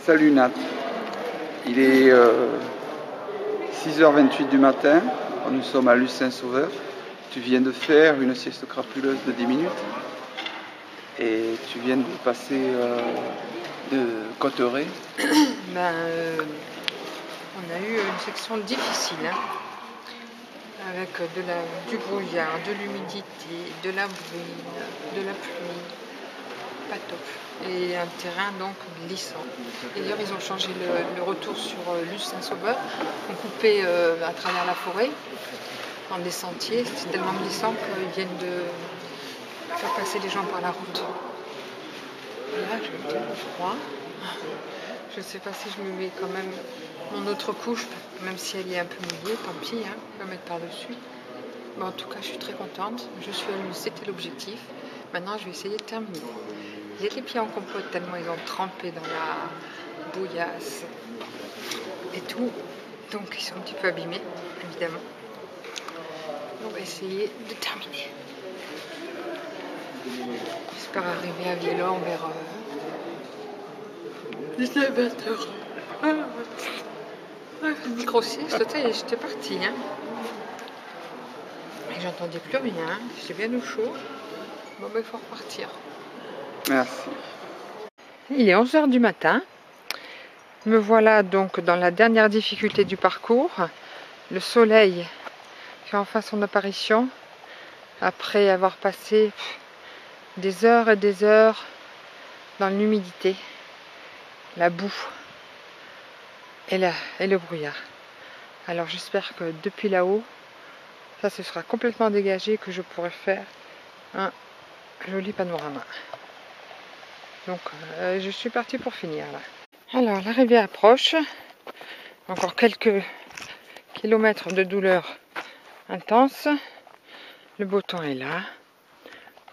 Salut Nat, il est 6h28 du matin, nous sommes à Luce-Saint-Sauveur. Tu viens de faire une sieste crapuleuse de 10 minutes et tu viens de passer de Cotteret. On a eu une section difficile, hein, avec du brouillard, de l'humidité, de la bruine, de la pluie, pas top. Et un terrain donc glissant. D'ailleurs ils ont changé le retour sur Luce-Saint-Sauveur, on coupait à travers la forêt, dans des sentiers, c'est tellement glissant qu'ils viennent de faire passer les gens par la route. Et là j'ai tellement froid, je ne sais pas si je me mets quand même mon autre couche, même si elle est un peu mouillée, tant pis, hein, on va mettre par-dessus. Mais en tout cas je suis très contente, je suis à Luce, c'était l'objectif. Maintenant je vais essayer de terminer. J'ai les pieds en compote tellement ils ont trempé dans la bouillasse et tout. Donc ils sont un petit peu abîmés, évidemment. On va essayer de terminer. J'espère arriver à Villon vers 19h. Le micro-sieste, j'étais partie. Hein. Et j'entendais plus rien, hein. J'étais bien au chaud. Bon, ben, il faut repartir. Merci. Il est 11h du matin. Me voilà donc dans la dernière difficulté du parcours. Le soleil fait enfin son apparition après avoir passé des heures et des heures dans l'humidité, la boue et le brouillard. Alors j'espère que depuis là-haut, ça se sera complètement dégagé, que je pourrai faire un joli panorama. Donc je suis partie pour finir là. Alors l'arrivée approche, encore quelques kilomètres de douleur intense. Le beau temps est là,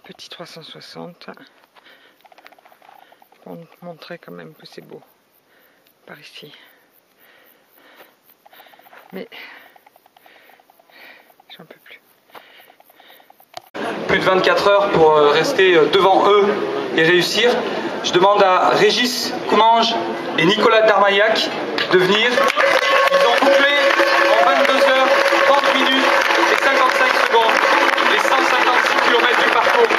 petit 360 pour montrer quand même que c'est beau par ici. Mais j'en peux plus. Plus de 24 heures pour rester devant eux et réussir. Je demande à Régis Coumange et Nicolas Darmaillac de venir. Ils ont bouclé en 22 heures, 30 minutes et 55 secondes les 156 km du parcours.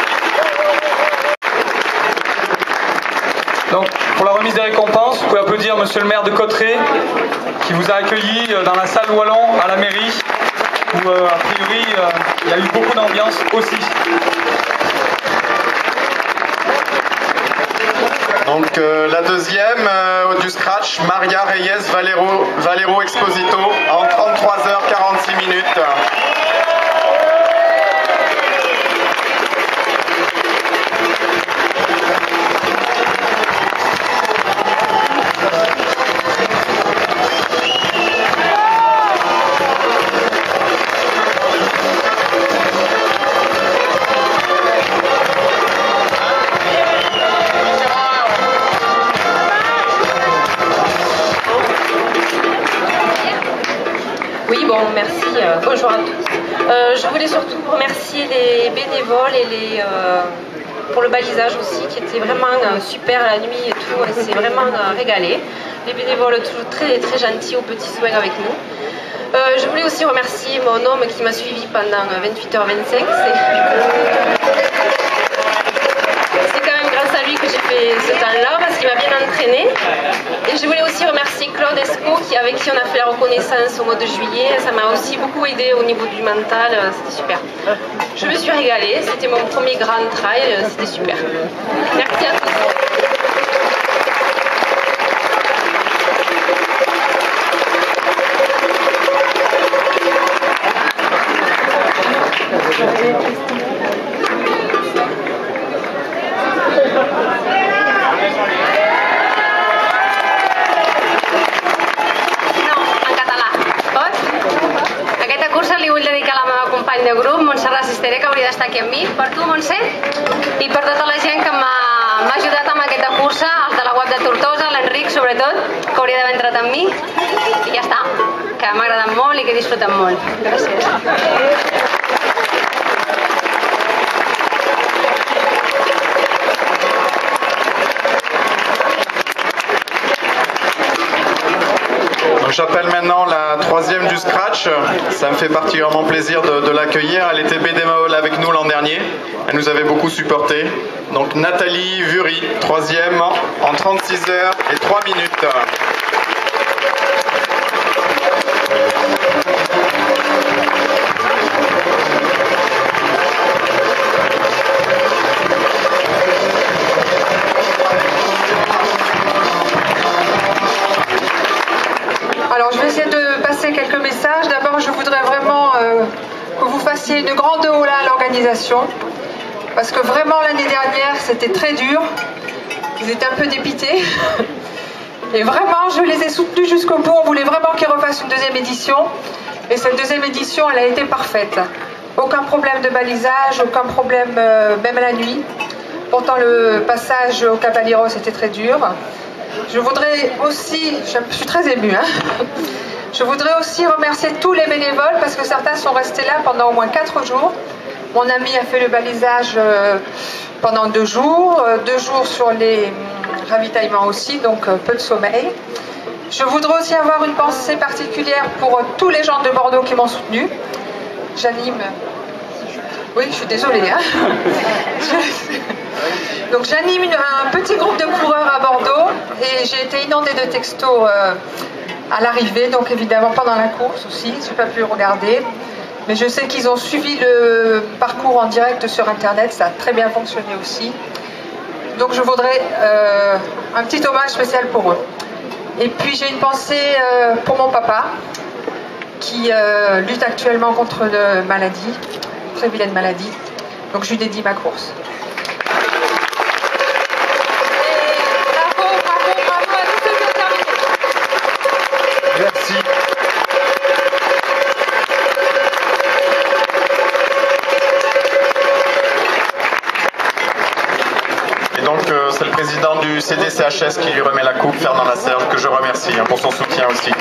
Donc, pour la remise des récompenses, vous pouvez applaudir monsieur le maire de Cotteret qui vous a accueilli dans la salle Wallon à la mairie où, a priori, il y a eu beaucoup d'ambiance aussi. Donc la deuxième du scratch, Maria Reyes Valero Exposito en 33h46 minutes. Merci, bonjour à tous. Je voulais surtout remercier les bénévoles et pour le balisage aussi, qui était vraiment super la nuit et tout, et c'est vraiment régalé. Les bénévoles toujours très, très gentils aux petits soins avec nous. Je voulais aussi remercier mon homme qui m'a suivi pendant 28h25. C'est quand même grâce à lui que j'ai fait ce temps-là, parce qu'il m'a bien entraîné. Et je voulais aussi remercier Claude Esco, avec qui on a fait la reconnaissance au mois de juillet. Ça m'a aussi beaucoup aidé au niveau du mental, c'était super. Je me suis régalée, c'était mon premier grand trail, c'était super. Merci à tous. De grup, Montserrat Sisteré, que hauria d'estar aquí amb mi, per tu, Montse, i per tota la gent que m'ha ajudat amb aquesta cursa, els de la web de Tortosa, l'Enric sobretot, que hauria d'haver entrat amb mi, i ja està, que m'ha agradat molt i que he disfrutat molt. Gràcies. maintenant la troisième du scratch. Ça me fait particulièrement plaisir de l'accueillir. Elle était bénévole avec nous l'an dernier. Elle nous avait beaucoup supporté. Donc Nathalie Vury, troisième en 36 heures et 3 minutes. Alors je vais essayer de passer quelques messages. D'abord je voudrais vraiment que vous fassiez une grande hola à l'organisation. Parce que vraiment l'année dernière c'était très dur. Ils étaient un peu dépités. Et vraiment je les ai soutenus jusqu'au bout. On voulait vraiment qu'ils refassent une deuxième édition. Et cette deuxième édition elle a été parfaite. Aucun problème de balisage, aucun problème même la nuit. Pourtant le passage au Caballero c'était très dur. Je voudrais aussi, je suis très émue, je voudrais aussi remercier tous les bénévoles parce que certains sont restés là pendant au moins 4 jours. Mon ami a fait le balisage pendant 2 jours, 2 jours sur les ravitaillements aussi, donc peu de sommeil. Je voudrais aussi avoir une pensée particulière pour tous les gens de Bordeaux qui m'ont soutenu. J'anime... Oui, je suis désolée. Donc j'anime un petit groupe de coureurs à Bordeaux et j'ai été inondée de textos à l'arrivée, donc évidemment pendant la course aussi, je n'ai pas pu regarder. Mais je sais qu'ils ont suivi le parcours en direct sur internet, ça a très bien fonctionné aussi. Donc je voudrais un petit hommage spécial pour eux. Et puis j'ai une pensée pour mon papa qui lutte actuellement contre une maladie, une très vilaine maladie. Donc je lui dédie ma course. Merci. Et donc c'est le président du CDCHS qui lui remet la coupe, Fernand Lasserge, que je remercie pour son soutien aussi.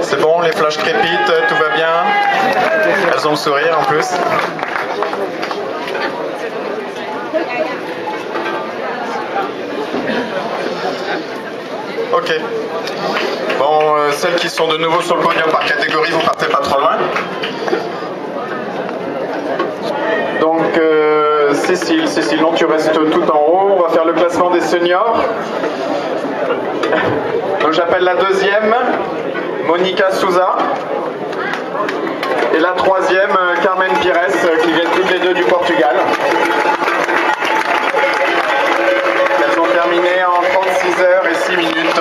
C'est bon, les flashs crépitent, tout va bien. Elles ont le sourire en plus. Ok. Bon, celles qui sont de nouveau sur le podium par catégorie, vous partez pas trop loin. Donc, Cécile, non, tu restes tout en haut. On va faire le classement des seniors. Donc, j'appelle la deuxième, Monica Souza. Et la troisième, Carmen Pires, qui viennent toutes les deux du Portugal. Elles ont terminé en 36 heures et 6 minutes.